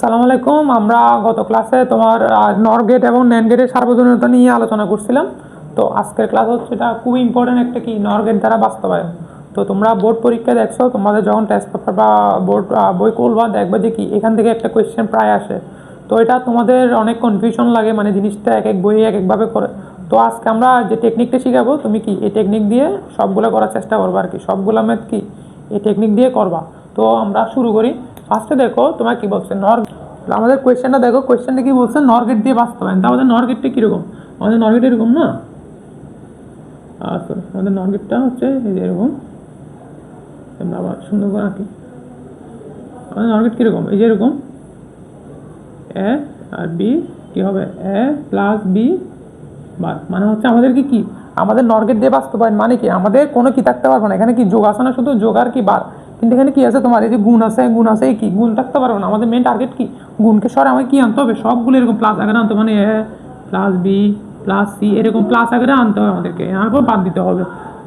সালাম আলাইকুম। আমরা গত ক্লাসে তোমার নর গেট এবং ন্যান্ড গেটের সার্বজনীনতা নিয়ে আলোচনা করছিলাম। তো আজকের ক্লাস হচ্ছে এটা খুব ইম্পর্টেন্ট একটা কি নর গেট দ্বারা বাস্তবায়ন। তো তোমরা বোর্ড পরীক্ষা দেখছো, তোমাদের যখন টেস্ট পেপার বা বোর্ড বই খুলবা দেখবে যে কি এখান থেকে একটা কোয়েশ্চেন প্রায় আসে। তো এটা তোমাদের অনেক কনফিউশন লাগে, মানে জিনিসটা এক এক বইয়ে এক একভাবে করে। তো আজকে আমরা যে টেকনিকটা শিখাবো তুমি কি এই টেকনিক দিয়ে সবগুলো করার চেষ্টা করবা আর কি, সবগুলো ম্যাথ কি এই টেকনিক দিয়ে করবা। তো আমরা শুরু করি। ফার্স্টে দেখো তোমার কি বলছে নর, আমাদের কোয়েশ্চেনটা দেখো, কোয়েশ্চেনটা কি বলছে নর গেট দিয়ে বাস্তবায়ন। তা আমাদের নর গেটটা কীরকম, আমাদের নর গেট এরকম না, সরি আমাদের নর গেটটা হচ্ছে এই যে এরকম, আমরা আবার সুন্দর করে আঁকি। আমাদের নর গেট কীরকম, এই যে এরকম এ আর বি কী হবে এ প্লাস বি বার, মানে হচ্ছে আমাদের কি আমাদের নর গেট দিয়ে বাস্তবায়ন মানে কি আমাদের কোনো কি থাকতে পারবে না, এখানে কি যোগ আছে না, শুধু যোগ আর কি বার। কিন্তু এখানে কি আছে তোমার এই যে গুণ আছে, গুণ আছে কি গুণ থাকতে পারবে না। আমাদের মেন টার্গেট কি গুণকে সরে আমাকে কি আনতে হবে, সবগুলো এরকম প্লাস আকারে আনতে হবে, মানে এ প্লাস বি প্লাস সি এরকম প্লাস আকারে আনতে হবে আমাদেরকে, এরপর বাদ দিতে হবে।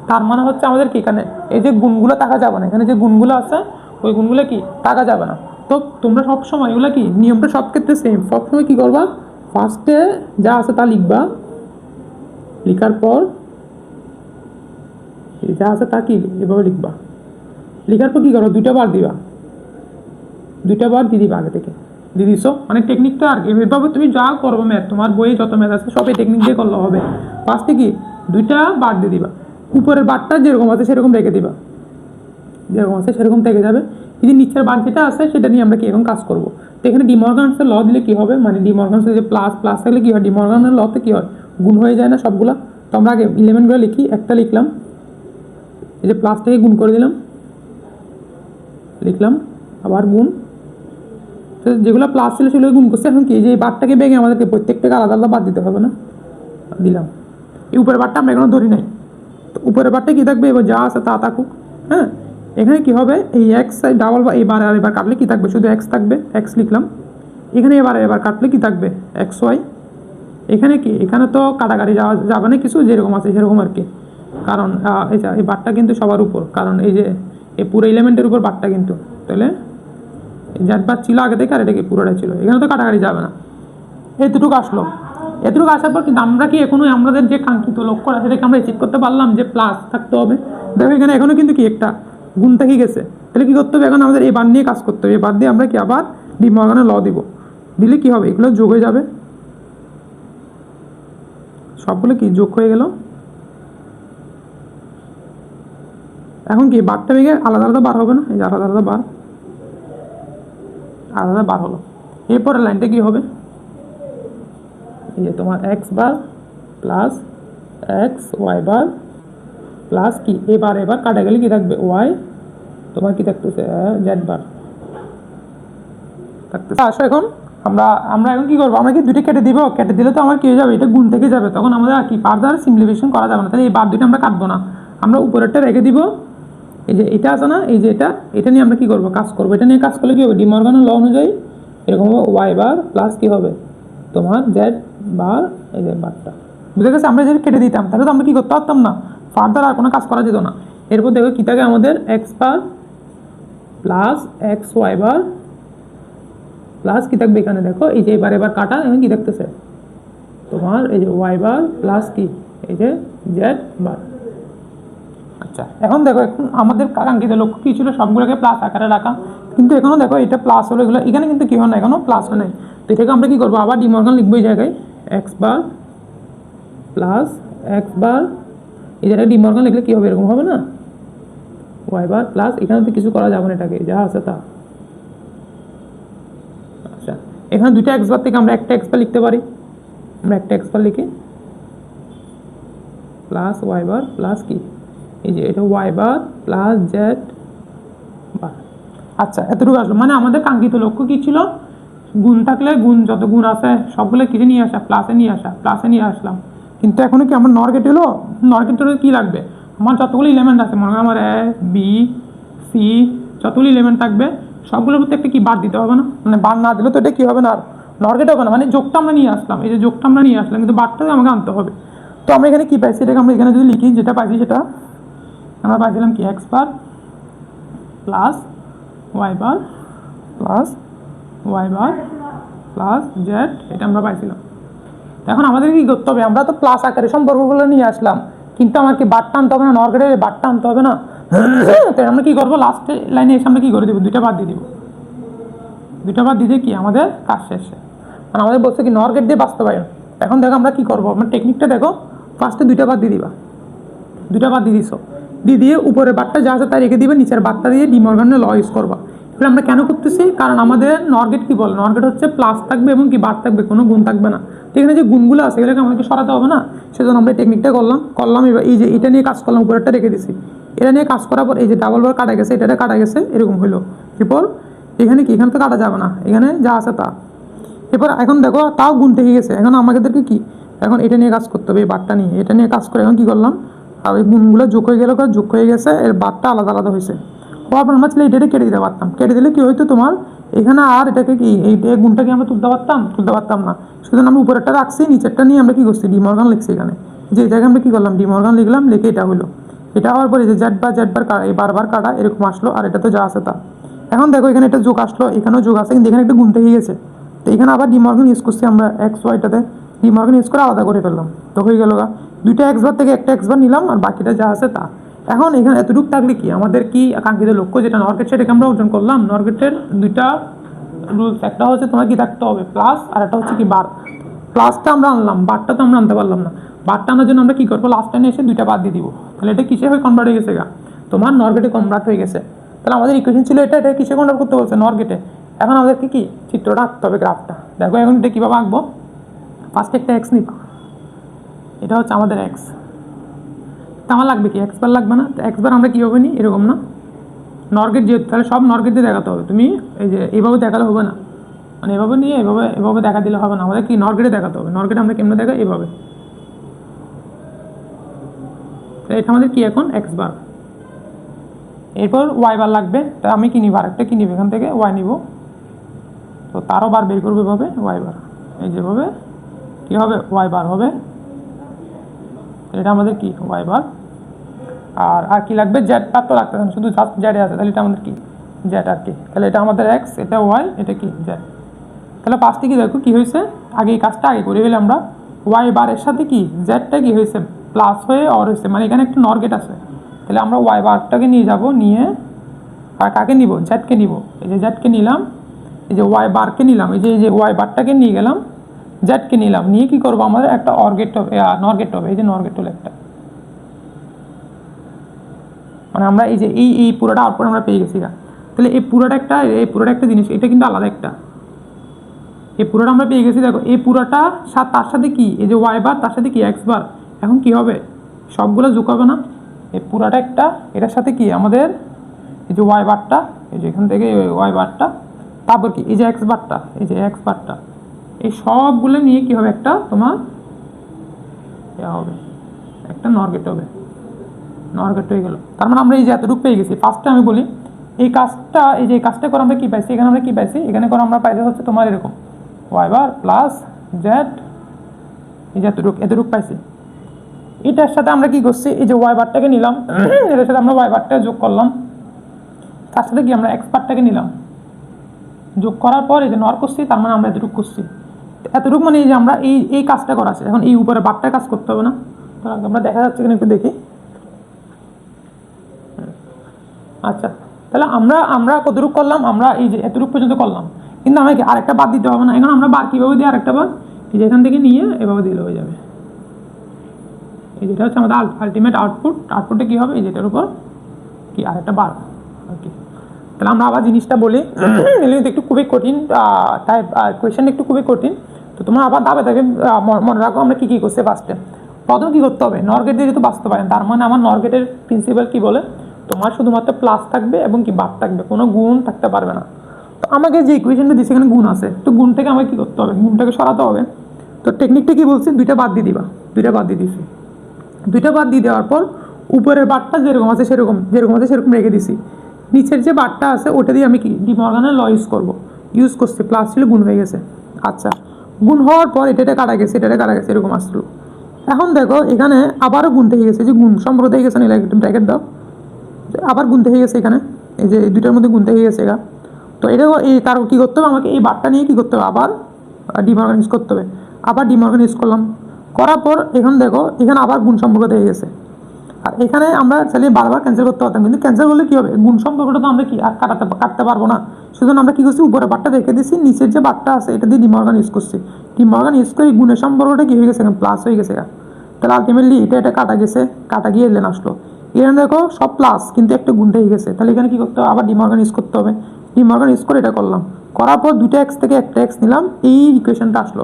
তার মানে হচ্ছে আমাদের কি এখানে এই যে গুণগুলো থাকা যাবে না, এখানে যে গুণগুলো আছে ওই গুণগুলো কি থাকা যাবে না। তো তোমরা সবসময় এগুলো কি নিয়মটা সব ক্ষেত্রে সেম, সবসময় কী করবা ফার্স্টে যা আছে তা লিখবা, লিখার পর যা আছে তা কি এভাবে লিখবা, লিখার পর কী করো দুইটা বার দিবা, দুইটা বার দিয়ে দিবা আগে থেকে দিয়ে দিছো, মানে টেকনিকটা আর এভাবে তুমি যা করবো ম্যাথ তোমার বইয়ে যত ম্যাথ আছে সব এই টেকনিক দিয়ে করলে হবে। ফার্স্টে কি দুইটা বার দিয়ে দিবা, উপরের বারটা যেরকম আছে সেরকম রেখে দিবা, যেরকম আছে সেরকম থেকে যাবে। যদি নিচের বার যেটা আছে সেটা নিয়ে আমরা কি এখন কাজ করবো। তো এখানে ডিমর্গানসের ল দিলে কি হবে, মানে ডিমর্গানসের যে প্লাস প্লাস থাকলে কি হয়, ডিমর্গানের লতে কি হয় গুণ হয়ে যায় না সবগুলা। তো আমরা আগে ইলেভেনগুলো লিখি, একটা লিখলাম এই যে প্লাসটাকে গুণ করে দিলাম, লিখলাম আবার গুণ, তো যেগুলো প্লাস ছিল সেগুলো গুণ করছে। এখন কি যে বারটাকে ভেঙে আমাদেরকে প্রত্যেকটাকে আলাদা আলাদা বাদ দিতে হবে না, দিলাম। এই উপরের বারটা আমরা এখনো ধরি নাই, তো উপরের বারটা কী থাকবে এবার যা আছে তা থাকুক। হ্যাঁ এখানে কি হবে এই এক্স ডাবল বা এবার আর এবার কাটলে কি থাকবে, শুধু এক্স থাকবে, এক্স লিখলাম। এখানে এবার কাটলে কি থাকবে এক্স ওয়াই। এখানে কি এখানে তো কাটাকাটি যাবে না কিছু, যেরকম আছে সেরকম আর কি, কারণ এই বারটা কিন্তু সবার উপর, কারণ এই যে এই পুরো এলিমেন্টের উপর বারটা কিন্তু, তাহলে যার বার ছিল আগে থেকে আর এটা কি পুরোটাই ছিল, এখানে তো কাটাকাটি যাবে না। এতটুকু আসলো, এতটুকু আসার পর কিন্তু আমরা কি এখনো আমাদের যে কাঙ্ক্ষিত লক্ষ্য আছে সেটাকে আমরা অ্যাচিভ করতে পারলাম, যে প্লাস থাকতে হবে। দেখো এখানে এখনো কিন্তু কি একটা গুণ থেকে গেছে, তাহলে কী করতে হবে এখন আমাদের এই বার নিয়ে কাজ করতে হবে। এবার দিয়ে আমরা কি আবার ডিমর্গানের ল দিব, দিলে কি হবে এগুলো যোগ হয়ে যাবে, সবগুলো কি যোগ হয়ে গেল। এখন কি বারটা ভেঙে আলাদা আলাদা বার হবে না, এই যে আলাদা আলাদা বার, আলাদা বার হলো। এরপরের লাইনটা কি হবে, এই যে তোমার x bar plus x y bar plus কি এবার কাটা গেলে কি থাকবে ওয়াই, তোমার কি থাকতেছে জেড বার থাকতেছে। আসো এখন আমরা এখন কি করবো, আমরা কি দুটো কেটে দিব, কেটে দিলে তো আমার কি হয়ে যাবে এটা গুণ থেকে যাবে, তখন আমাদের আর কি ফার্দার সিম্পলিফিকেশন করা যাবে না। তাহলে এই বার দুটো আমরা কাটবো না, আমরা উপরেরটা রেখে দিব। এই যে এটা আছে না, এই যে এটা নিয়ে আমরা কি করবো কাজ করবো, এটা নিয়ে কাজ করলে কি হবে ডিমর্গানের ল অনুযায়ী এরকম হবে ওয়াই বার প্লাস কি হবে তোমার জেড বার, এই যে বারটা বুঝে গেছে। আমরা যদি কেটে দিতাম তাহলে তো আমরা কি করতে পারতাম না, ফার্দার আর কোনো কাজ করা যেত না। এরপর দেখো কী থাকে আমাদের x bar plus x y bar plus কী থাকবে এখানে দেখো এই যে এবার কাটা, এখন কী দেখতেছে তোমার এই যে ওয়াই বার প্লাস কি এই যে জেড বার। আচ্ছা এখন দেখো এখন আমাদের কাঙ্ক্ষিত লক্ষ্য কী ছিল, সবগুলোকে প্লাস আকারে রাখা, কিন্তু এখনও দেখো এটা প্লাস হলো এগুলো, এখানে কিন্তু কী হয় না এখনও প্লাস হয় নাই। তো এটাকে আমরা কী করবো আবার ডিমর্গান লিখবো এই জায়গায় x bar plus x bar, এই জায়গায় ডিমর্গান লিখলে কী হবে এরকম হবে না ওয়াই বার প্লাস, এখানে তো কিছু করা যাবে না, এটাকে যা আছে তা। আচ্ছা এখানে দুইটা এক্স বার থেকে আমরা একটা এক্স বার লিখতে পারি, আমরা একটা এক্স বার লিখি প্লাস ওয়াই বার প্লাস কি এই যে এটা y bar plus Z bar. আচ্ছা এতটুকু আসলো, মানে আমাদের কাঙ্ক্ষিত লক্ষ্য কী ছিল, গুণ থাকলে গুণ যত গুণ আছে সবগুলো কিনে নিয়ে আসা, প্লাসে নিয়ে আসলাম। কিন্তু এখনও কি আমার নর গেট হলো, নর গেট হলে কী লাগবে আমার যতগুলো এলিমেন্ট আছে, মনে হয় আমার এ বি সি যতগুলো এলিমেন্ট থাকবে সবগুলোর প্রতি একটা কি বার দিতে হবে না, মানে বার না দিলে তো এটা কী হবে না আর নর গেট হবে না, মানে যোগটা আমরা নিয়ে আসলাম, এই যে যোগটা আমরা নিয়ে আসলাম কিন্তু বারটাকে আমাকে আনতে হবে। তো আমরা এখানে কী পাইছি, এটাকে আমরা এখানে যদি লিখি যেটা পাইছি সেটা আমরা পাইছিলাম কি x bar plus y bar plus y bar plus Z, এটা আমরা পাইছিলাম। এখন আমাদের কি করতে হবে, আমরা তো প্লাস আকারে সম্পর্কগুলো নিয়ে আসলাম, কিন্তু আমার কি বারটা আনতে হবে না, নর গেটের বারটা আনতে হবে না। তাই আমরা কি করবো, লাস্ট লাইনে এসে আমরা কি করে দেবো, দুইটা বাদ দিয়ে দিব। দুইটা বাদ দিতে কি আমাদের কাজ শেষ। মানে আমাদের বলছে কি নর গেট দিয়ে বাস্তবায়ন। এখন দেখো আমরা কি করবো, আমার টেকনিকটা দেখো, ফার্স্টে দুইটা বাদ দিয়ে দিবা, দুইটা বাদ দিয়ে দিছো, দিয়ে উপরের বারটা যা আছে তাই রেখে দিবে, নিচের বারটা দিয়ে ডি মর্গানের ল ইউজ করবা। এগুলো আমরা কেন করতেছি, কারণ আমাদের নর গেট কি বলে, নর গেট হচ্ছে প্লাস থাকবে এবং কি বার থাকবে, কোনো গুণ থাকবে না। তো এখানে যে গুণগুলো আছে এগুলোকে আমাদেরকে সরাতে হবে না, সেজন্য আমরা টেকনিকটা করলাম। এবার এই যে এটা নিয়ে কাজ করলাম, উপরেরটা রেখে দিছি, এটা নিয়ে কাজ করার পর এই যে ডাবল বার কাটা গেছে, এটা কাটা গেছে, এরকম হইলো। এরপর এখানে কি, এখানে তো কাটা যাবে না, এখানে যা আছে তা। এরপর এখন দেখো তাও গুণ থেকে গেছে, এখন আমাদেরকে কি এখন এটা নিয়ে কাজ করতে হবে, এই বারটা নিয়ে এটা নিয়ে কাজ করে এখন কি করলাম, আর এই গুণগুলো যোগ হয়ে গেল, যোগ হয়ে গেছে, এর বারটা আলাদা আলাদা হয়েছে। হওয়ার পর আমরা ছিল এটাকে কেটে দিতে পারতাম, কেটে দিলে কি হয়তো তোমার এখানে আর এটাকে কি এই গুণটাকে আমরা তুলতে পারতাম না। সেজন্য আমরা উপরেরটা রাখছি, নিচেরটা নিয়ে আমরা কি করছি, ডি মর্গান লিখছি এখানে, যে এটাকে আমরা কি করলাম, ডি মর্গান লিখলাম, লিখে এটা হলো। এটা হওয়ার পরে যে জেড বার কাটা, এই বারবার কাটা এরকম আসলো, আর এটা তো যা আছে তা। এখন দেখো এখানে একটা যোগ আসলো, এখানেও যোগ আছে, কিন্তু এখানে একটা গুণ থেকে গেছে। তো এখানে আবার ডি মর্গান ইউজ করছি আমরা, এক্স ওয়াইটাতে ডি মর্গান ইউজ করে আলাদা করে ফেললাম, তো হয়ে গেল গা দুইটা এক্স বার থেকে একটা এক্স বার নিলাম, আর বাকিটা যা আছে তা। এখন এখানে এতটুকু থাকলে কি আমাদের কি কাঙ্ক্ষিত লক্ষ্য, যেটা নর গেট সেটাকে আমরা অর্জন করলাম। নর গেটের দুইটা রুলস, একটা হচ্ছে তোমার কি থাকতে হবে প্লাস, আর একটা হচ্ছে কি বার। প্লাসটা আমরা আনলাম, বারটা তো আমরা আনতে পারলাম না। বারটা আনার জন্য আমরা কি করবো, লাস্ট টাইমে এসে দুইটা বাদ দিয়ে দিব। তাহলে এটা কিসে হয়ে কনভার্ট হয়ে গেছে গা, তোমার নর গেটে কনভার্ট হয়ে গেছে। তাহলে আমাদের ইকুয়েশন ছিল এটা কিসে কনভার্ট করতে বলছে, নর গেটে। এখন আমাদেরকে কি চিত্রটা আঁকতে হবে, গ্রাফটা দেখো। এখন এটা কীভাবে আঁকবো, ফার্স্টে একটা এক্স নিবা, এটা হচ্ছে আমাদের এক্স। তা আমার লাগবে কি, এক্স বার লাগবে না, তো এক্স বার আমরা কীভাবে নিই, এরকম না, নর গেট যেহেতু, তাহলে সব নর গেট দিয়ে দেখাতে হবে। তুমি এই যে এইভাবে দেখালে হবে না, মানে এভাবে নিয়ে এভাবে দেখা দিলে হবে না, আমাদের কি নর গেটে দেখাতে হবে। নর গেটে আমরা কেমনে দেখাই, এভাবে। এটা আমাদের কি এখন এক্স বার। এরপর ওয়াই বার লাগবে, তা আমি কি নিব, আরেকটা কি নিব, এখান থেকে ওয়াই নিব, তো তারও বার বের করবো এভাবে, ওয়াই বার, এই যেভাবে কী হবে, ওয়াই বার হবে। এটা আমাদের কি ওয়াই বার। আর কি লাগবে, জেড বার তো লাগতে হবে, শুধু জাস্ট জেডে আছে, তাহলে এটা আমাদের কি জেড আর কি। তাহলে এটা আমাদের এক্স, এটা ওয়াই, এটা কি জেড। তাহলে পাঁচটি কি দেখো কি হয়েছে, আগে এই কাজটা আগে করে ফেলে আমরা। ওয়াই বারের সাথে কি জেডটা কি হয়েছে, প্লাস হয়ে অর হয়েছে, মানে এখানে একটা নর গেট আছে। তাহলে আমরা ওয়াই বারটাকে নিয়ে যাব, নিয়ে আর কাকে নিব, জেডকে নিব। এই যে জেডকে নিলাম, এই যে ওয়াই বারকে নিলাম, এই যে ওয়াই বারটাকে নিয়ে গেলাম, জেডকে নিলাম, নিয়ে কি করবো, আমাদের একটা অর গেট হবে, নর গেট হবে। এই যে নর গেট হলো একটা, মানে আমরা এই যে এই পুরোটা আউটপুট আমরা পেয়ে গেছি। তাহলে এই পুরোটা একটা জিনিস, এটা কিন্তু আলাদা একটা, এই পুরোটা আমরা পেয়ে গেছি। দেখো এই পুরোটা তার সাথে কি, এই যে ওয়াই বার তার সাথে কি এক্স বার, এখন কি হবে, সবগুলো যোগ হবে না, এই পুরোটা একটা, এটার সাথে কি আমাদের এই যে ওয়াই বারটা, এই যে এখান থেকে ওয়াই বারটা, তারপর কি এই যে এক্স বারটা, এই যে এক্স বারটা, এই সবগুলো নিয়ে কি হবে, একটা তোমার হবে, একটা নর গেট হবে। নর গেট হয়ে গেল, তার মানে আমরা এই যে এতটুকু পেয়ে গেছি। ফার্স্টে আমি বলি এই কাজটা, এই যে কাজটা করে আমরা কি পাইছি, এখানে আমরা কি পাইছি, এখানে করে আমরা পাইছি হচ্ছে তোমার এরকম ওয়াই বার প্লাস জেড, এই যে এতটুকু পাইছি। এটার সাথে আমরা কি করছি, এই যে ওয়াই বারটাকে নিলাম, এটার সাথে আমরা ওয়াই বারটা যোগ করলাম, তার সাথে কি আমরা এক্স বারটাকে নিলাম, যোগ করার পর এই যে নর করছি, তার মানে আমরা এতটুকু করছি। এতটুকু মানে এই যে আমরা এই কাজটা করা আছে। এখন এই উপরে বারটার কাজ করতে হবে না, তো আমরা দেখা যাচ্ছে কিনা একটু দেখি। আচ্ছা, তাহলে আমরা কতটুকু করলাম, আমরা এই যে এতটুকু পর্যন্ত করলাম, কিন্তু আমাকে আরেকটা বাদ দিতে হবে না। এখন আমরা বার কীভাবে দিই, আরেকটা বার এই যে এখান থেকে নিয়ে এভাবে দিলে হয়ে যাবে। এই যেটা হচ্ছে আমাদের আলটিমেট আউটপুটে কী হবে, এই যেটার উপর কি আরেকটা বার আর কি। তাহলে আমরা আবার জিনিসটা বলি, একটু খুবই কঠিন টাইপ কোয়েশ্চেন, একটু খুবই কঠিন। তো তোমরা আবার দাবে তাকে মনে রাখো আমরা কী করছি। ফার্স্টে প্রথম কী করতে হবে, নর গেট দিয়ে যেহেতু বাস্তবায়ন, তার মানে আমার নর গেটের প্রিন্সিপাল কী বলে, তোমার শুধুমাত্র প্লাস থাকবে এবং কি বার থাকবে, কোনো গুণ থাকতে পারবে না। তো আমাকে যে ইকুয়েশনটা দিচ্ছে এখানে গুণ আছে, তো গুণ থেকে আমাকে কী করতে হবে, গুণটাকে সরাতে হবে। তো টেকনিকটা কী বলছি, দুইটা বাদ দিয়ে দিবা, দুইটা বাদ দিয়ে দিছি। দুইটা বাদ দিয়ে দেওয়ার পর উপরের বারটা যেরকম আছে সেরকম রেখে দিছি, নিচের যে বারটা আছে ওটা দিয়ে আমি কি ডি মর্গানের ল ইউজ করছি, প্লাস ছিল গুণ হয়ে গেছে। আচ্ছা, গুণ হওয়ার পর এটা কাটা গেছে এরকম আসলো। এখন দেখো এখানে আবারও গুণ থেকে গেছে, যে গুণ সম্পর্ক থেকে গেছে, নিলে একটু ব্র্যাকেট দাও, আবার গুণ থেকে গেছে এখানে, এই যে দুইটার মধ্যে গুণ থেকে গেছে। তো এটা তার কী করতে হবে, আমাকে এই বারটা নিয়ে কী করতে হবে, আবার ডিমর্গানাইজ করতে হবে। আবার ডিমর্গানাইজ করলাম, করার পর এখন দেখো এখানে আবার গুণ সম্পর্ক দিয়ে গেছে। আর এখানে আমরা চাইলে বারবার ক্যান্সেল করতে পারতাম, কিন্তু ক্যান্সেল করলে কী হবে, গুণ সম্পর্কটা তো আমরা কি আর কাটতে পারবো না। সেজন্য আমরা কী করছি, উপরে বারটা রেখে দিচ্ছি, নিচের যে বারটা আছে এটা দিয়ে ডিমর্গান ইউজ করছি। ডিমর্গান ইউজ করে গুণের সম্পর্কটা কী হয়ে গেছে, প্লাস হয়ে গেছে। তাহলে আলটিমেটলি এটা কাটা গেছে, কাটা গিয়ে এলেন আসলো। এখানে দেখো সব প্লাস, কিন্তু একটা গুণ হয়ে গেছে। তাহলে এখানে কী করতে হবে, আবার ডিমর্গান ইউজ করতে হবে। ডিমর্গান ইউজ করে এটা করলাম, করার পর দুটো এক্স থেকে একটা এক্স নিলাম, এই ইকুয়েশনটা আসলো।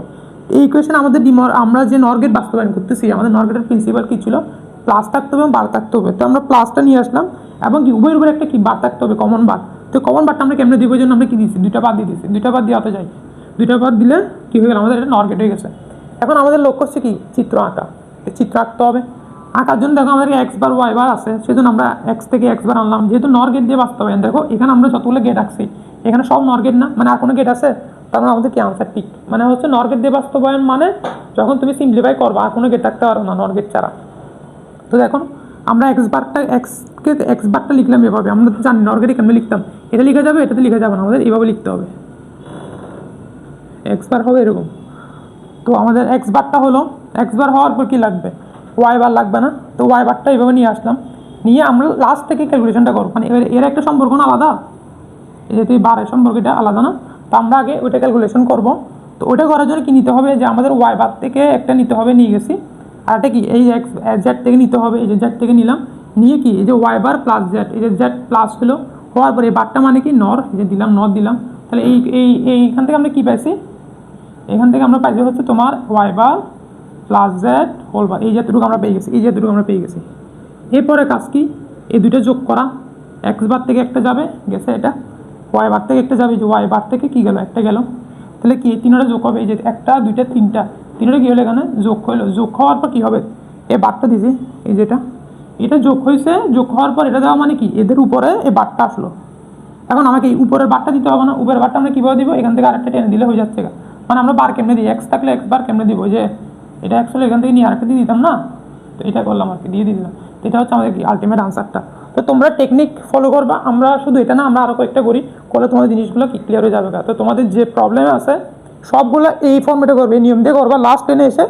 এই ইকুয়েশন আমাদের আমরা যে নর গেট বাস্তবায়ন করতেছি, আমাদের নর গেটের প্রিন্সিপাল কী ছিল, প্লাস থাকতে হবে এবং বার থাকতে হবে। তো আমরা প্লাসটা নিয়ে আসলাম এবং কি উভয়ের উপরে একটা কি বার থাকতে হবে, কমন বার। তো কমন বারটা আমরা কেমনে দিব, জন্য আমরা কি দিচ্ছি, দুইটা বাদ দিয়ে দিচ্ছি। দুইটা বাদ দিয়ে হতে যাই, দুইটা বাদ দিলে কী হয়ে গেল, আমাদের এটা নর গেট হয়ে গেছে। এখন আমাদের লক্ষ্য হচ্ছে কি, চিত্র আঁকা। চিত্র আঁকতে হবে, আঁকার জন্য দেখো আমাদের এক্স বার ওয়াই বার আছে, সেজন্য আমরা এক্স থেকে এক্স বার আনলাম। যেহেতু নর গেট দিয়ে বাস্তবায়ন, দেখো এখানে আমরা যতগুলো গেট আঁকছি এখানে সব নর গেট না, মানে আর কোনো গেট আছে, তার মানে আমাদের কি আনসার ঠিক। মানে হচ্ছে নর গেট দিয়ে বাস্তবায়ন মানে যখন তুমি সিম্পলিফাই করবা আর কোনো গেট রাখতে পারো না নর গেট ছাড়া। তো দেখুন আমরা এক্স বারটা লিখলাম এভাবে, আমরা তো জানি নর গেটে কেমন লিখতাম, এটা লিখা যাবে, এটাতে লিখা যাবে না, আমাদের এভাবে লিখতে হবে। এক্স বার হবে এরকম। তো আমাদের এক্স বারটা হলো, এক্স বার হওয়ার পর কী লাগবে, ওয়াই বার লাগবে না। তো ওয়াই বারটা এইভাবে নিয়ে আসলাম, নিয়ে আমরা লাস্ট থেকে ক্যালকুলেশনটা করবো। মানে এর একটা সম্পর্ক না আলাদা, যেহেতু এই বারের সম্পর্কটা আলাদা না, তো আমরা আগে ওইটা ক্যালকুলেশন করবো। তো ওইটা করার জন্য কী নিতে হবে, যে আমাদের ওয়াই বার থেকে একটা নিতে হবে, নিয়ে গেছি। আর একটা কি এই এক্স জেড থেকে নিতে হবে, এই যে জেড থেকে নিলাম, নিয়ে কি এই যে ওয়াই বার প্লাস জেড, এই যে জেড প্লাস হলো হওয়ার পরে এই বারটা মানে কি নর, এই যে দিলাম নর দিলাম। তাহলে এইখান থেকে আমরা কী পাইছি, এখান থেকে আমরা পাইছি হচ্ছে তোমার y bar plus Z whole বার, এই যেটুকু আমরা পেয়ে গেছি, এই যেটুকু আমরা পেয়ে গেছি। এরপরে কাজ কি, এই দুটো যোগ করা, এক্স বার থেকে একটা যাবে গেছে, এটা ওয়াই বার থেকে একটা যাবে, যে ওয়াই বার থেকে কী গেল, একটা গেল। তাহলে কি তিনটা যোগ হবে, এই যে একটা দুইটা তিনটা, তিনটা কী হলো এখানে যোগ হলো। যোগ হওয়ার পর কী হবে, এই বারটা দিছি, এই যেটা এটা যোগ হয়েছে, যোগ হওয়ার পর এটা দেওয়া মানে কি এদের উপরে এই বারটা আসলো। এখন আমাকে এই উপরের বারটা দিতে হবে না, উপরের বারটা আমরা কীভাবে দিব, এখান থেকে আরেকটা টেনে দিলে হয়ে যাচ্ছে। মানে আমরা বার কেমনে দিই, এক্স থাকলে এক্স বার কেমনে দিব, যে এটা এক্স হলে এখান থেকে নিয়ে আরেকটা দিয়ে দিতাম না, তো এটা করলাম আর কি, দিয়ে দিলাম। এটা হচ্ছে আমাদের কি আলটিমেট আনসারটা। তো তোমরা টেকনিক ফলো করবা, আমরা শুধু এটা না, আমরা আরও কয়েকটা করি, করলে তোমাদের জিনিসগুলো কি ক্লিয়ার হয়ে যাবে। তো তোমাদের যে প্রবলেম আছে সবগুলো এই ফর্মেটে করবে, নিয়ম দিয়ে করবা, লাস্ট টেনে এসে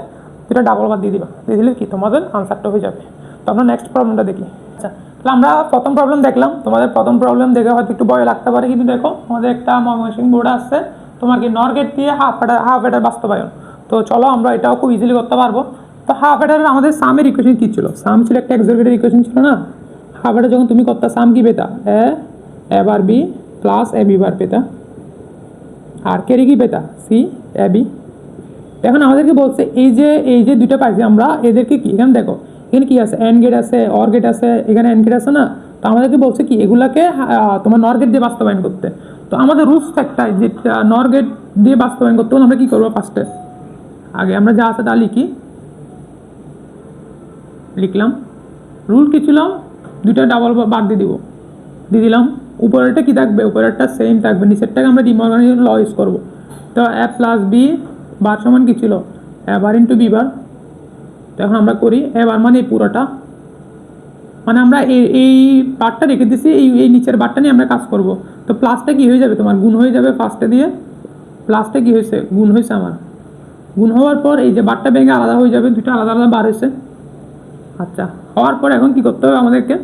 এটা ডাবল বার দিয়ে দিবা, দিয়ে দিলে কি তোমাদের আনসারটা হয়ে যাবে। তো আমরা নেক্সট প্রবলেমটা দেখি। আচ্ছা, তাহলে আমরা প্রথম প্রবলেম দেখলাম। তোমাদের প্রথম প্রবলেম দেখে হয়তো একটু ভয় লাগতে পারে, কিন্তু দেখো আমাদের একটা ময়মনসিংহ বোর্ড আসছে, তোমার কি নর গেট দিয়ে হাফ এটার বাস্তবায়ন। তো চলো আমরা এটাও খুব ইজিলি করতে পারবো। তো হাফ এটার আমাদের সামের ইকুয়েশন কী ছিল, সাম ছিল একটা এক্সোগেটের ইকুয়েশন ছিল না। হাফ এটা যখন তুমি করতে সাম কি পেতা, এ বার B plus A B bar পেতা, R Kerry কি পেতা, সি এ বি। এখন আমাদেরকে বলছে এই যে দুইটা পাইছি আমরা, এদেরকে কি এখানে দেখো এখানে কি আছে, এন্ড গেট আছে, অর গেট আছে, এখানে এন্ড গেট আছে না। তো আমাদেরকে বলছে কি এগুলাকে তোমার নর গেট দিয়ে বাস্তবায়ন করতে। তো আমাদের রুলস একটাই, যে নর গেট দিয়ে বাস্তবায়ন করতে হলে আমরা কী করবো, ফার্স্টে আগে আমরা যা আছে তা লিখলাম। রুল কী ছিল, দুইটা ডাবল বার দিয়ে দিলাম। উপরেরটা কী থাকবে, উপরেরটা সেম থাকবে, নিচেরটাকে আমরা ডিমর্গানের ল ইউজ করবো। তো এ প্লাস বি বার সমান কী ছিল, এ বার ইন্টু বি বার। তো এখন আমরা করি এ বার মানে এই পুরোটা, মানে আমরা এই বারটা রেখে দিছি, এই নিচের বারটা নিয়ে আমরা কাজ করব। তো প্লাসটা কী হয়ে যাবে, তোমার গুণ হয়ে যাবে ফার্স্টে দিয়ে, প্লাসটা কী হয়েছে, গুণ হয়েছে আমার। গুণ হওয়ার পর এই যে বারটা ভেঙে আলাদা হয়ে যাবে, দুটো আলাদা আলাদা বার হয়েছে। আচ্ছা, হওয়ার পর এখন কি করতে হবে আমাদেরকে,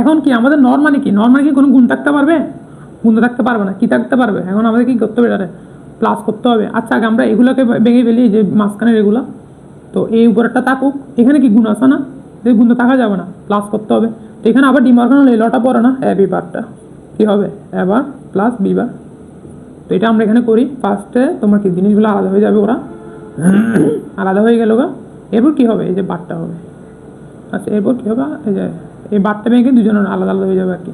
এখন কি আমাদের নর মানে কি, নর মানে কি কোনো গুণ থাকতে পারবে, গুণ থাকতে পারবে না, কি থাকতে পারবে। এখন আমাদের কি করতে হবে, এটারে প্লাস করতে হবে। আচ্ছা, আগে আমরা এগুলোকে ভেঙে ফেলি, যে মাঝখানের এগুলো। তো এই উপরেরটা থাকুক, এখানে কি গুণ আছে না, এই গুণ তো থাকা যাবে না, প্লাস করতে হবে। তো এখানে আবার ডিমার্গান এলটা পড়ে না, এ বি বারটা কী হবে, এ বার প্লাস বি বার। তো এটা আমরা এখানে করি, ফার্স্টে তোমার কি জিনিসগুলো আলাদা হয়ে যাবে, ওরা আলাদা হয়ে গেল গা। এরপর কী হবে, এই যে বারটা হবে। আচ্ছা, এরপর কী হবে, এই যে এই বারটা ভেঙে দুজনের আলাদা আলাদা হয়ে যাবে আর কি।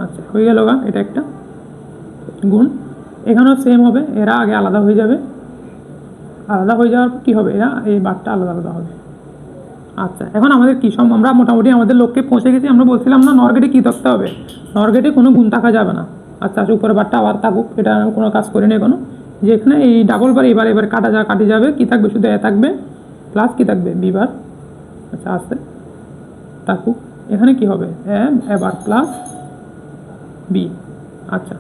আচ্ছা, হয়ে গেল গা, এটা একটা গুণ। এখানেও সেম হবে, এরা আগে আলাদা হয়ে যাবে, আলাদা হয়ে যাওয়ার পর কী হবে, এরা এই বারটা আলাদা আলাদা হবে। আচ্ছা, এখন আমাদের কী আমরা মোটামুটি আমাদের লক্ষ্যে পৌঁছে গেছি। আমরা বলছিলাম না নর গেটে কী থাকতে হবে, নর গেটে কোনো গুণ থাকা যাবে না। আচ্ছা, উপরে বারটা আবার থাকুক, এটা কোনো কাজ করি না কোনো, যে এখানে এই ডাবল বার এবার কাটি যাবে, কী থাকবে, শুধু এ থাকবে, প্লাস কী থাকবে, বি বার। আচ্ছা, আসতে থাকুক, এখানে কী হবে, এ বার প্লাস বি। আচ্ছা,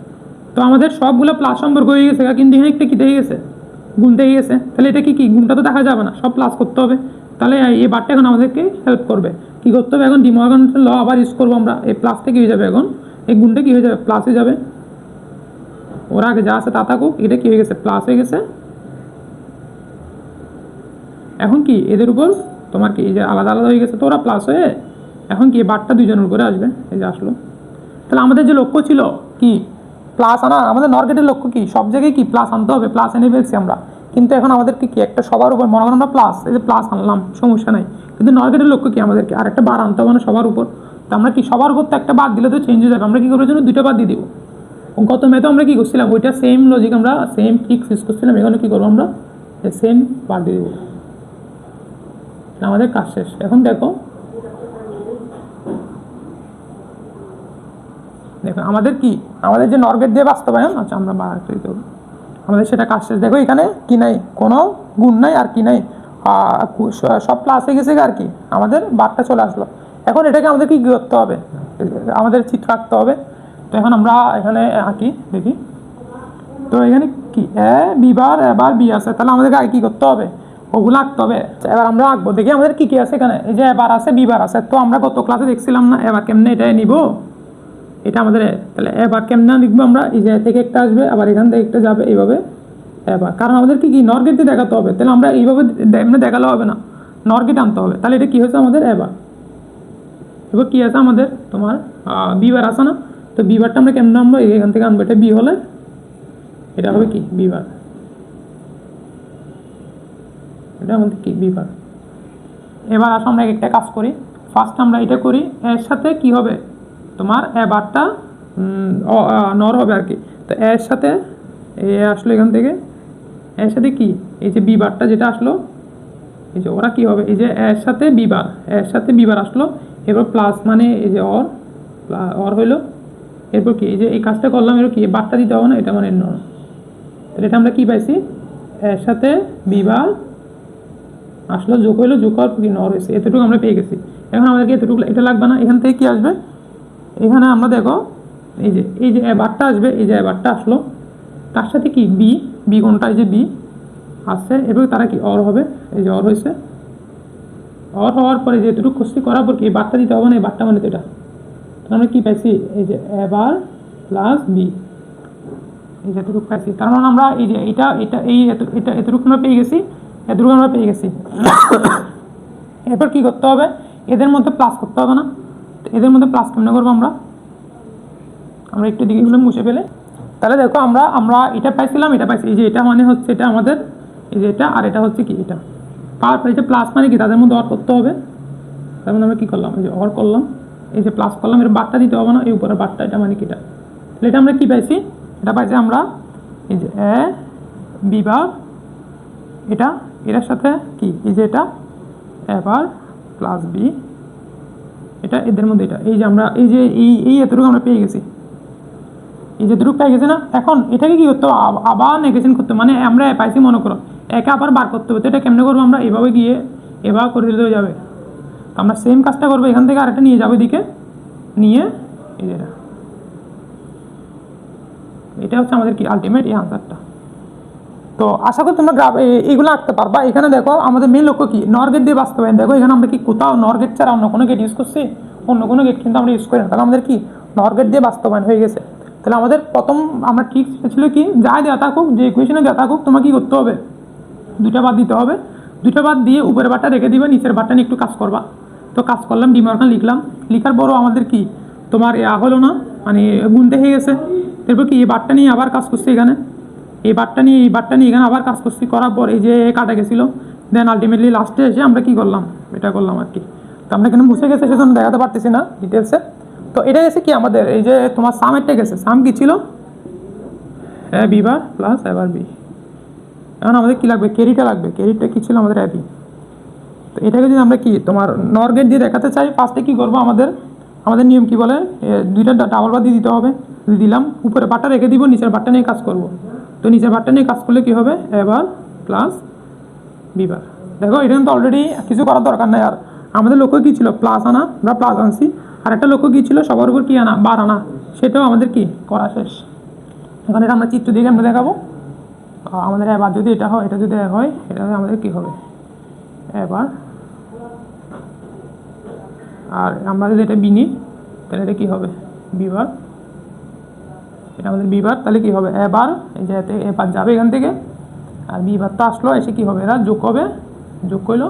তো আমাদের সবগুলো প্লাস সম্পর্ক হয়ে গেছে, কিন্তু এখানে একটা কী হয়ে গেছে, গুণতে হয়ে গেছে। তাহলে এটা কি গুণটা তো দেখা যাবে না, সব প্লাস করতে হবে। তাহলে এই বারটা এখন আমাদেরকে হেল্প করবে। কী করতে হবে এখন, ডিমর্গানের ল আবার ইউজ করবো আমরা। এই প্লাসটা কী হয়ে যাবে এখন, এই গুণটা কী হয়ে যাবে, প্লাস হয়ে যাবে। ওরা আগে যা আছে তা থাকুক, এটা কী হয়ে গেছে, প্লাস হয়ে গেছে। এখন কি এদের উপর তোমার কি এই যে আলাদা আলাদা হয়ে গেছে, তো ওরা প্লাস হয়ে এখন কি বারটা দুইজনের উপরে আসবে, এই যে আসলো। তাহলে আমাদের যে লক্ষ্য ছিল কি প্লাস আনা, আমাদের নর গেটের লক্ষ্য কি সব জায়গায় কি প্লাস আনতে হবে, প্লাস এনে ফেলছি আমরা। কিন্তু এখন আমাদেরকে কি একটা সবার উপর মনে করেন আমরা প্লাস, এই যে প্লাস আনলাম সমস্যা নাই, কিন্তু নর গেটের লক্ষ্য কি আমাদেরকে আর একটা বার আনতে হবে না সবার উপর। তো আমরা কি সবার উপর তো একটা বাদ দিলে তো চেঞ্জ হয়ে যাবে, আমরা কি করার জন্য দুইটা বাদ দিয়ে দিব। গত মেয়ে তো আমরা কি করছিলাম, ওইটা সেম লজিক আমরা সেম ট্রিক্স ইউজ করছিলাম, এখানে কি করবো আমরা সেম বাদ দিয়ে দেবো, আমাদের কাজ শেষ। এখন দেখো দেখো আমাদের কি আমাদের যে নরগেট দিয়ে বাস্তবায়ন, আচ্ছা আমরা বাড়াতে দিতে হবে, আমাদের সেটা কাজ শেষ। দেখো এখানে কি নাই, কোনো গুণ নাই আর কি নাই, সব প্লাস হয়ে গেছে আর কি, আমাদের বারটা চলে আসলো। এখন এটাকে আমাদের কি করতে হবে, আমাদের চিত্র আঁকতে হবে। তো এখন আমরা এখানে আঁকি দেখি। তো এখানে কি এ বি বার এবার বি আছে, তাহলে আমাদেরকে আগে কী করতে হবে, ওগুলো আঁকতে হবে। এবার আমরা আঁকবো, দেখি আমাদের কী কী আছে এখানে। এই যে এবার আছে বি বার আছে, তো আমরা গত ক্লাসে দেখছিলাম না এবার কেমনে এটা নিব, এটা আমাদের। তাহলে এবার কেমনে লিখবো আমরা, এই যে থেকে একটা আসবে আবার এখান থেকে একটা যাবে এইভাবে এবার, কারণ আমাদেরকে কি নর গেট দিয়ে দেখাতে হবে। তাহলে আমরা এইভাবে এমনি দেখালে হবে না, নর গেট আনতে হবে। তাহলে এটা কী হয়েছে আমাদের এবার, এবার কী আছে আমাদের তোমার বি বার আছে না, তো বি বারটা আমরা কেমনে আনবো, এখান থেকে আনবো, এটা বি হলে এটা হবে কি বি বার, এটা আমাদের কি বি বার। এবার আসো আমরা একটা কাজ করি, ফার্স্ট আমরা এটা করি, এর সাথে কি হবে তোমার এ বারটা নর হবে আর কি। তো এর সাথে এ আসলো এখান থেকে, এর সাথে কি এই যে বি বারটা যেটা আসলো, এই যে ওরা কি হবে, এই যে এর সাথে বি বার, এর সাথে বি বার আসলো, এরপর প্লাস মানে এই যে অর হইলো, এরপর কি এই যে এই কাজটা করলাম, এর কি বারটা দিতে হবে না, এটা মানে নর। তাহলে এটা আমরা কি পাইছি, এর সাথে বি বার আসলো, যোগ হইলো, যোগ হওয়ার কি নর হয়েছে, এতটুকু আমরা পেয়ে গেছি। এখন আমাদেরকে এতটুকু এটা লাগবে না, এখান থেকে কি আসবে, এখানে আমরা দেখো এই যে বারটা আসবে, এই যে বারটা আসলো, তার সাথে কি বি, বি কোনটা, এই যে বি আসছে, এরপরে তারা কি অর হবে, এই যে অর হয়েছে। অর হওয়ার পরে যে এতটুকু খুশি করার পর কি বারটা দিতে হবে না, এই বারটা মানে তো এটা, আমরা কি পাইছি, এই যে এবার প্লাস বি, এই যে এতটুকু পাইছি। তার মানে আমরা এই যে এটা এটা এই এটা এতটুকু আমরা পেয়ে গেছি, এতটুকু আমরা পেয়ে গেছি। এরপর কী করতে হবে, এদের মধ্যে প্লাস করতে হবে না, এদের মধ্যে প্লাস কেমনে করবো আমরা একটু দিকে গুলো মুছে ফেলে। তাহলে দেখো আমরা আমরা এটা পাইছিলাম, এটা পাইছি, এই যে এটা মানে হচ্ছে এটা আমাদের, এই যে এটা আর এটা হচ্ছে কি এটা পাওয়ার, এই যে প্লাস মানে কি তাদের মধ্যে অর করতে হবে। তার মানে আমরা কী করলাম, এই যে অর করলাম, এই যে প্লাস করলাম, এর বারটা দিতে হবে না, এই উপরে বারটা, এটা মানে কি এটা। তাহলে এটা আমরা কী পাইছি, এটা পাইছি আমরা এই যে এ বি বার, এটা এটার সাথে কি এই যে এটা এবার প্লাস বি, এটা এদের মধ্যে এটা, এই যে আমরা এই যে এই এতটুকু আমরা পেয়ে গেছি, এই যে এতটুকু পেয়ে গেছি না। এখন এটাকে কি করতে হবে, আবার নেগেশন করতে, মানে আমরা পাইছি মনে করো, একে আবার বার করতে হবে। তো এটা কেমনে করবো আমরা, এভাবে গিয়ে এবার করে দিতে যাবে। তো আমরা সেম কাজটা করবো, এখান থেকে আরেকটা নিয়ে যাবো এদিকে, নিয়ে এই যে এটা হচ্ছে আমাদের কি আলটিমেট এই আনসারটা। তো আশা করি তোমরা এইগুলো আঁকতে পারবা। এখানে দেখো আমাদের মেন লক্ষ্য কি, নর গেট দিয়ে বাস্তবায়ন। দেখো এখানে আমরা কি কোথাও নর গেট ছাড়া অন্য কোনো গেট ইউজ করছি, অন্য কোনো গেট কিন্তু আমরা ইউজ করি না। তাহলে আমাদের কি নর গেট দিয়ে বাস্তবায়ন হয়ে গেছে। তাহলে আমাদের প্রথম আমরা ঠিক ছিল কি, যাই দেওয়া থাকুক, যে ইকুয়েশনে দেওয়া থাকুক, তোমার কী করতে হবে, দুইটা বাদ দিতে হবে। দুইটা বাদ দিয়ে উপরের বারটা রেখে দিবে, নিচের বারটা নিয়ে একটু কাজ করবা। তো কাজ করলাম, ডিমর্গান লিখলাম, লিখার পরও আমাদের কি তোমার হলো না, মানে গুনতে হয়ে গেছে। তারপর কি এই বারটা নিয়ে আবার কাজ করছি, এখানে এই বারটা নিয়ে এখানে আবার কাজ করছি, করার পর এই যে কাটা গেছিলো, দেন আলটিমেটলি লাস্টে এসে আমরা কী করলাম, এটা করলাম আর কি। তো আমরা এখানে মুছে গেছে, সেজন্য দেখাতে পারতেছি না ডিটেলসে। তো এটা গেছে কি আমাদের এই যে তোমার সামেরটা গেছে, সাম কী ছিল, এ বি বার প্লাস এবার বি। এখন আমাদের কী লাগবে, ক্যারিটা লাগবে, ক্যারিটা কী ছিল আমাদের বি। তো এটাকে যদি আমরা কি তোমার নর গেট দিয়ে দেখাতে চাই, ফার্স্টে কী করবো, আমাদের নিয়ম কী বলে, দুইটা ডাবল বার দিয়ে দিতে হবে। দিলাম, উপরে বারটা রেখে দিব, নিচের বারটা নিয়ে কাজ করব। তো নিচের বারটা নিয়ে কাজ করলে কী হবে, এবার প্লাস বি বার। দেখো এটা কিন্তু অলরেডি কিছু করার দরকার নেই। আর আমাদের লক্ষ্য কী ছিল, প্লাস আনা, আমরা প্লাস আনছি। আর একটা লক্ষ্য কী ছিল, সবার উপর কী আনা, বার আনা। সেটাও আমাদের কি করা শেষ। এখন এটা আমরা চিত্র দিয়ে আমরা দেখাবো। আমাদের এবার যদি এটা হয়, এটা যদি হয়, এটা আমাদের কি হবে এবার, আর আমরা যদি এটা বিনি তাহলে এটা কি হবে বিবার, এটা আমাদের বিবার, তাহলে কি হবে এবার, এই যে এবার যাবে এখান থেকে, আর বিবার তো আসলো, এসে কি হবে এরা যোগ হবে, যোগ করলো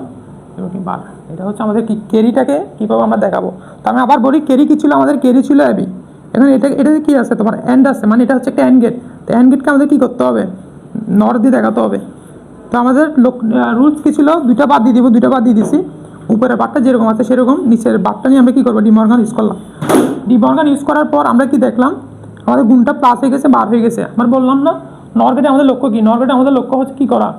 এবং কি বার। এটা হচ্ছে আমাদের কি ক্যারিটাকে কীভাবে আমরা দেখাবো। তো আমি আবার বলি ক্যারি কী ছিল, আমাদের ক্যারি ছিল এবি। এখন এটাতে কী আছে তোমার এন্ড আছে, মানে এটা হচ্ছে একটা এন্ড গেট। তো এন্ড গেটকে আমাদের কী করতে হবে নর দিয়ে দেখাতে হবে। তো আমাদের রুলস কী ছিল, দুইটা বাদ দিয়ে দিব, দুইটা বাদ দিয়ে দিছি। উপরের বারটা যেরকম আছে সেরকম, নিচের বারটা নিয়ে আমরা কী করবো ডিমর্গান ইউজ করলাম। ডিমর্গান ইউজ করার পর আমরা কি দেখলাম আমাদের গুণটা প্লাস হয়ে গেছে, বার হয়ে গেছে। আমার বললাম না নরগেটে আমাদের লক্ষ্য কী, নরগেটে আমাদের লক্ষ্য হচ্ছে কী করা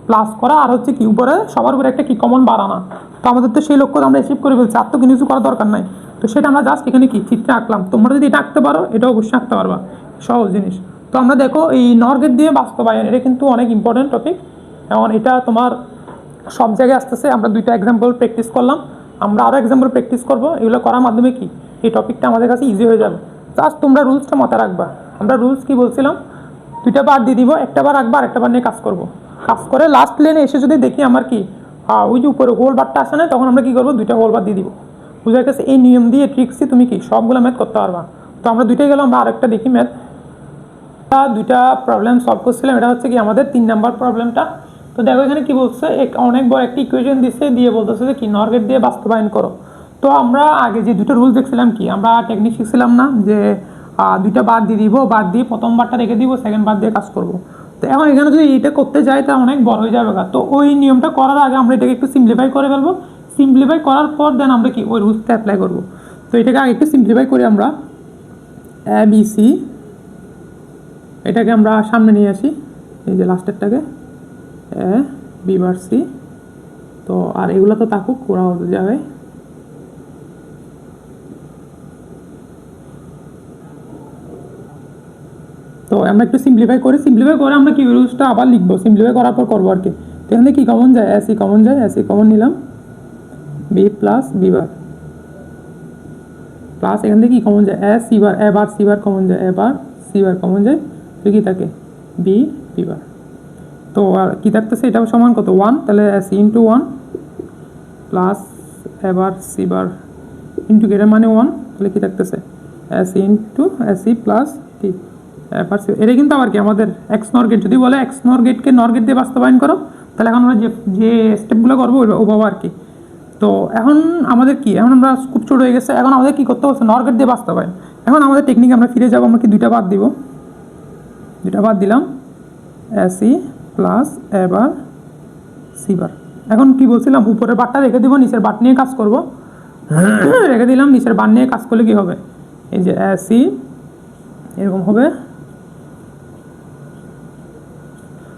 প্লাস করা, আর হচ্ছে কি উপরে সবার উপরে একটা কি কমন বার আনা। তো আমাদের তো সেই লক্ষ্য আমরা অ্যাচিভ করে ফেলছি, আর তো কিছু করার দরকার নাই। তো সেটা আমরা জাস্ট এখানে কি চিত্রে আঁকলাম। তোমরা যদি এটা আঁকতে পারো এটা অবশ্যই আঁকতে পারবা, সহজ জিনিস। তো আমরা দেখো এই নর গেট দিয়ে বাস্তবায়ন, এটা কিন্তু অনেক ইম্পর্টেন্ট টপিক। এবং এটা তোমার সব জায়গায় আসতেছে। আমরা দুইটা এক্সাম্পল প্র্যাকটিস করলাম, আমরা আরও এক্সাম্পল প্র্যাকটিস করবো। এগুলো করার মাধ্যমে কি এই টপিকটা আমাদের কাছে ইজি হয়ে যাবে। জাস্ট তোমরা রুলসটা মাথায় রাখবা। আমরা রুলস কি বলছিলাম, দুইটা বার দিয়ে দিব, একটা বার রাখবা আর একটা বার নিয়ে কাজ করবো। কাজ করে লাস্ট লেনে এসে যদি দেখি আমার কি ওই যে উপরে হোল বারটা আসে না, তখন আমরা কী করবো দুইটা হোল বার দিয়ে দিব। বুঝা গেছে? এই নিয়ম দিয়ে ট্রিক্সই তুমি কি সবগুলো ম্যাথ করতে পারবা। তো আমরা দুইটাই গেলাম, আমরা আরেকটা দেখি ম্যাথ। দুইটা প্রবলেম সলভ করছিলাম, এটা হচ্ছে কি আমাদের 3 নাম্বার প্রবলেমটা। তো দেখো এখানে কি বলছে, অনেক বড় একটা ইকুয়েশন দিচ্ছে, দিয়ে বলতেছে যে কি নর গেট দিয়ে বাস্তবায়ন করো। তো আমরা আগে যে দুটো রুল দেখছিলাম, কি আমরা টেকনিক শিখছিলাম না যে দুইটা বার দিয়ে দিব, বার দিয়ে প্রথম বারটা রেখে দিব, সেকেন্ড বার দিয়ে কাজ করব। তো এখন এখানে যদি এইটা করতে যাই তা অনেক বড় হয়ে যাবে। তো ওই নিয়মটা করার আগে আমরা এটাকে একটু সিম্পলিফাই করে ফেলবো। সিম্পলিফাই করার পর দেন আমরা কি ওই রুলসটা অ্যাপ্লাই করবো। তো এটাকে আগে একটু সিম্পলিফাই করি আমরা। ABC এটাকে আমরা সামনে নিয়ে আসি, এই যে লাস্টেরটাকে বি বার সি। তো আর এগুলো তো থাকুক, ওরা হতে যাবে। তো আমরা একটু সিম্পলিফাই করি, সিম্পলিফাই করে আমরা কি রুলসটা আবার লিখবো, সিম্পলিফাই করার পর করবো আর কি। তো এখানে কি কমন যায়, এসি কমন যায়, এসি কমন নিলাম, B plus B bar plus এখান থেকে কি কমন যায় A C bar, A bar C bar common যায়, A bar C bar common যায়, তো কি থাকে বি বি বার। তো আর কী থাকতেছে, এটাও সমান কত 1, তাহলে এসি ইন্টু 1 প্লাস এবার সি বার ইন্টু এটার মানে 1, তাহলে কী থাকতেছে এসি ইন্টু এসি প্লাস কি এবার সি। এটা কিন্তু আবার কি আমাদের এক্স নর গেট, যদি বলে এক্স নর গেটকে নর গেট দিয়ে বাস্তবায়ন করো, তাহলে এখন আমরা যে স্টেপগুলো করবো ওভাবে আর কি। তো এখন আমাদের কি, এখন আমরা খুব ছোট হয়ে গেছে, এখন আমাদের কী করতে হচ্ছে নর গেট দিয়ে বাস্তবায়ন। এখন আমাদের টেকনিক আমরা ফিরে যাবো, আমরা কি দুইটা বাদ দিব, দুইটা বাদ দিলাম এসি প্লাস এবার সি বার। এখন কি বলছিলাম, উপরের বারটা রেখে দিব, নিচের বার নিয়ে কাজ করব। রেখে দিলাম, নিচের বার নিয়ে কাজ করলে কি হবে, এই যে সি এরকম হবে।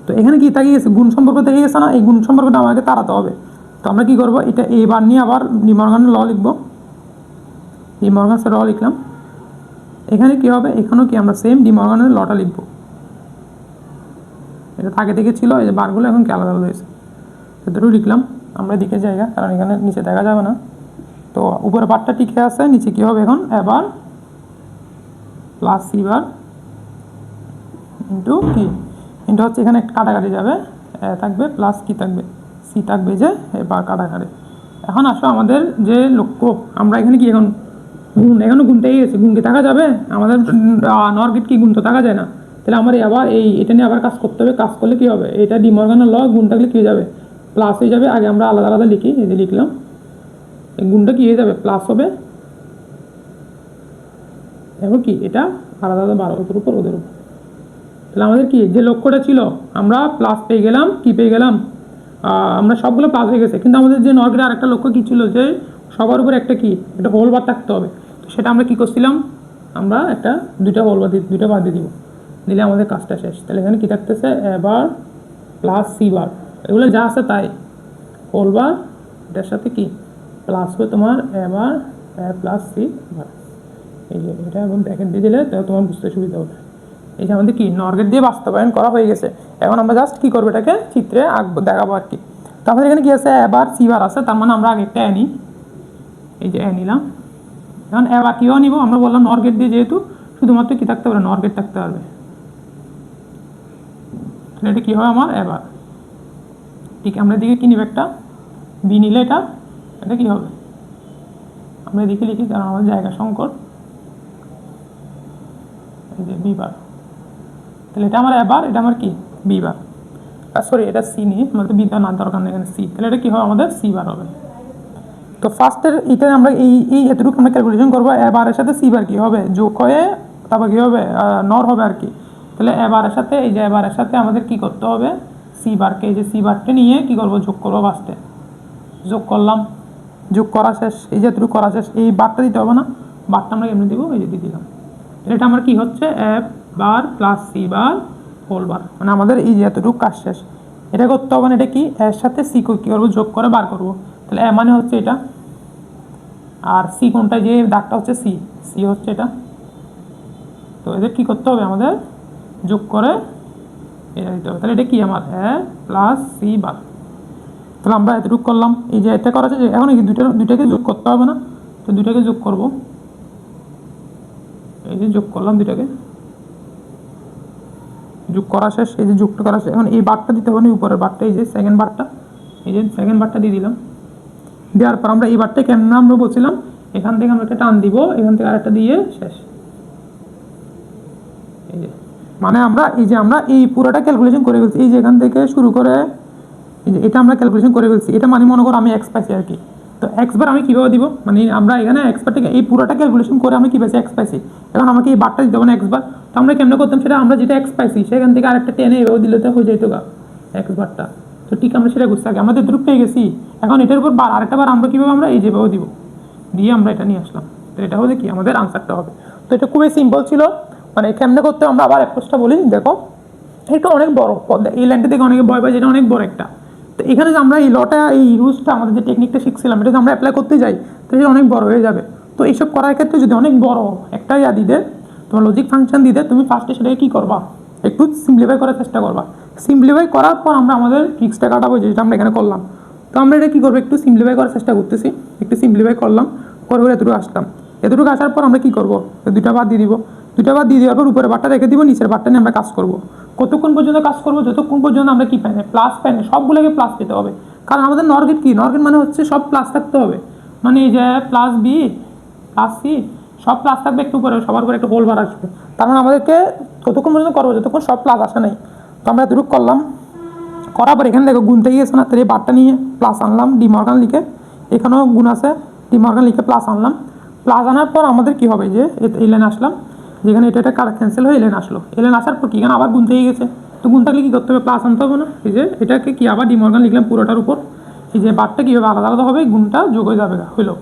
তো এখানে কি থাকে গেছে, গুণ সম্পর্ক থেকে গেছে না, এই গুণ সম্পর্কটা আমাকে তাড়াতে হবে। তো আমরা কি করব, এটা এই বার নিয়ে আবার ডিমর্গানের ল লিখবো, ডিমর্গানের ল লিখলাম। এখানে কি হবে, এখানেও কি আমরা সেম ডিমর্গানের লটা লিখবো। এটা থাকে থেকে ছিল, এই যে বারগুলো এখন কি আলাদা আলাদা হয়েছে, সেটাও লিখলাম আমরা দিকে জায়গা, কারণ এখানে নিচে দেখা যাবে না। তো উপরে বারটা টিকে আছে, নিচে কী হবে এখন এবার প্লাস সি বার ইন্টু কি ইন্টু হচ্ছে এখানে কাটাকাটি যাবে, থাকবে প্লাস কি থাকবে সি থাকবে, যে এবার কাটাকাটি। এখন আসো আমাদের যে লক্ষ্য, আমরা এখানে কি এখন গুণ, এখানে গুণটাই গেছে, গুণকে থাকা যাবে আমাদের নর গেট কি গুণ তো থাকা যায় না। তাহলে আমার আবার এটা নিয়ে আবার কাজ করতে হবে। কাজ করলে কী হবে, এটা ডিমর্গানের ল, গুণ থাকলে কী হয়ে যাবে প্লাস হয়ে যাবে। আগে আমরা আলাদা আলাদা লিখি, এই যে লিখলাম, এই গুণটা কী হয়ে যাবে প্লাস হবে। এখন কি এটা আলাদা আলাদা 12 ওদের উপর ওদের উপর। তাহলে আমাদের কি যে লক্ষ্যটা ছিল, আমরা প্লাস পেয়ে গেলাম, কি পেয়ে গেলাম আমরা সবগুলো প্লাস হয়ে গেছে। কিন্তু আমাদের যে নর গেটের আরেকটা লক্ষ্য কী ছিল, যে সবার উপর একটা কি একটা হোল বার থাকতে হবে। তো সেটা আমরা কী করছিলাম, আমরা একটা দুইটা হোল বার দুইটা বাদ দিয়ে দিব, দিলে আমাদের কাজটা শেষ। তাহলে এখানে কী থাকতেছে এবার প্লাস সি বার, এগুলো যা আছে তাই হোল বার, এটার সাথে কি প্লাস হবে তোমার এবার প্লাস সি বার। এই যে এটা এখন ব্র্যাকেট দিয়ে দিলে তাহলে তোমার বুঝতে সুবিধা হবে। এই যে আমাদের কি নর গেট দিয়ে বাস্তবায়ন করা হয়ে গেছে। এখন আমরা জাস্ট কী করবো, এটাকে চিত্রে আঁকবো, দেখাবো আর কি। তো আমাদের এখানে কী আছে এবার সি বার আছে, তার মানে আমরা আগে একটা নিই, এই যে নিলাম। এখন এবার কীও নিব, আমরা বললাম নর গেট দিয়ে যেহেতু শুধুমাত্র কি থাকতে পারে, নর গেট থাকতে পারবে। তাহলে এটা কী হবে আমার এবার, ঠিক আমরা এদিকে কী নিব, একটা বি নিলে এটা কী হবে, আমরা এদিকে লিখি কারণ আমাদের জায়গা সংকট, এই যে বি বার। তাহলে এটা আমার এবার, এটা আমার কি বি বার, সরি এটা সি নিয়ে, আমাদের বি বার না দরকার নেই এখানে সি। তাহলে এটা কী হবে আমাদের সি বার হবে। তো ফার্স্টের এটা আমরা এই এতটুকু আমরা ক্যালকুলেশন করবো, এবারের সাথে সি বার কী হবে যোগ হয়ে তারপর কী হবে নর হবে আর কি। তাহলে এবারের সাথে এই যে এবারের সাথে আমাদের কি করতে হবে, সি বারকে, এই যে সি বারটা নিয়ে কি করবো যোগ করবো ফার্স্টে, যোগ করলাম, যোগ করা শেষ, এই যে এতটুকু করা শেষ, এই বারটা দিতে হবে না, বারটা আমরা এমনি দিব, এই যে দিয়ে দিলাম। এটা আমার কি হচ্ছে F bar plus C bar whole bar, মানে আমাদের এই যে এতটুকু কাজ শেষ। এটা করতে হবে না, এটা কি এর সাথে সি কী করবো যোগ করে বার করবো। তাহলে এ মানে হচ্ছে এটা, আর সি কোনটা, যে দাগটা হচ্ছে সি, সি হচ্ছে এটা। তো এদের কী করতে হবে আমাদের যোগ করে এটা দিতে হবে। তাহলে এটা কি আমার এ প্লাস সি বার। তাহলে আমরা এতটুকু করলাম, এই যে এটা করা আছে, যে এখন এই দুইটাকে যোগ করতে হবে না, তো দুইটাকে যোগ করব, এই যে যোগ করলাম দুইটাকে, যোগ করা শেষ, এই যে যোগটা করা শেষ। এখন এই বারটা দিতে হবে না, উপরের বারটা, এই যে সেকেন্ড বারটা, এই যে সেকেন্ড বারটা দিয়ে দিলাম। দেওয়ার পর আমরা এই বারটা কেমন আমরা বলছিলাম, এখান থেকে আমরা একটা টান দিব, এখান থেকে আরেকটা দিয়ে শেষ। এই যে মানে আমরা এই পুরোটা ক্যালকুলেশন করে ফেলছি, এই যে এখান থেকে শুরু করে এই যে এটা আমরা ক্যালকুলেশন করে ফেলছি। এটা মানে মনে করো আমি এক্স পাইছি আর কি। তো এক্স বার আমি কীভাবে দিব, মানে আমরা এখানে এক্স বারটাকে এই পুরোটা ক্যালকুলেশন করে আমি কী পাইছি এক্স পাইছি, এখন আমাকে এই বারটা দিতে হবে না এক্স বার। তো আমরা কেমনে করতাম সেটা, আমরা যেটা এক্স পাইছি সেখান থেকে আরেকটা টেনে এভাবে দিলে তো হয়ে যেত গা এক্স বারটা। তো ঠিক আমরা সেটা বুঝতে থাকি, আমাদের দ্রুপ পেয়ে গেছি। এখন এটার উপর আরেকটা বার আমরা কীভাবে আমরা এই যেভাবে দিব, দিয়ে আমরা এটা নিয়ে আসলাম। তো এটা হলে কি আমাদের আনসারটা হবে। তো এটা খুবই সিম্পল ছিল, মানে কেমনে করতে আমরা আবার অ্যাপ্রোচটা বলি। দেখো এটা অনেক বড় পদ, এই লাইনটা থেকে অনেকে ভয় পায়, যেটা অনেক বড় একটা। তো এখানে যে আমরা এই লটা এই রুলসটা আমাদের যে টেকনিকটা শিখছিলাম, এটা যদি আমরা অ্যাপ্লাই করতে যাই তো এটা অনেক বড় হয়ে যাবে। তো এইসব করার ক্ষেত্রে যদি অনেক বড় একটা দিতে, তোমার লজিক ফাংশন দিতে, তুমি ফার্স্টে সেটাকে কী করবা, একটু সিম্পলিফাই করার চেষ্টা করবা। সিম্পলিফাই করার পর আমরা আমাদের ট্রিক্সটা কাটাবো, যেটা আমরা এখানে করলাম। তো আমরা এটা কী করবো, একটু সিম্পলিফাই করার চেষ্টা করতেছি, একটু সিম্পলিফাই করলাম, করে এতটুকু আসলাম। এতটুকু আসার পর আমরা কী করবো, দুইটা বাদ দিয়ে দিব, দুইটা বাদ দিয়ে দেওয়ার পর উপরে বারটা রেখে দিব, নিচের বারটা নিয়ে আমরা কাজ করবো। কতক্ষণ পর্যন্ত কাজ করবো, যতক্ষণ পর্যন্ত আমরা কি প্যানে প্লাস প্যানে সবগুলোকে প্লাস পেতে হবে। কারণ আমাদের নরগেট কি, নরগেট মানে হচ্ছে সব প্লাস থাকতে হবে, মানে এই যে প্লাস বি প্লাস সি সব প্লাস থাকবে, একটু উপরে সবার উপরে একটা হোল বার আসবে। তার মানে আমাদেরকে ততক্ষণ পর্যন্ত করবো যতক্ষণ সব প্লাস আসে নাই। তো আমরা এতটুকু করলাম, করার পর এখানে দেখো গুনতে গিয়েছে না, তাহলে এই বারটা নিয়ে প্লাস আনলাম, ডি মর্গান লিখে, এখানেও গুণ আছে, ডি মর্গান লিখে প্লাস আনলাম। প্লাস আনার পর আমাদের কী হবে, যে এই লাইন আসলাম, যেখানে এটা ক্যান্সেল হয়ে এলেন আসলো, এলেন আসার পর কি এখানে আবার গুনতে গেছে। তো গুণ থাকলে কী করতে হবে, প্লাস আনতে হবে না, এই যে এটাকে কি আবার ডি মর্গান লিখলাম পুরোটার উপর, এই যে বারটা কীভাবে আলাদা আলাদা হবে, গুণটা যোগ হয়ে যাবে হইলো।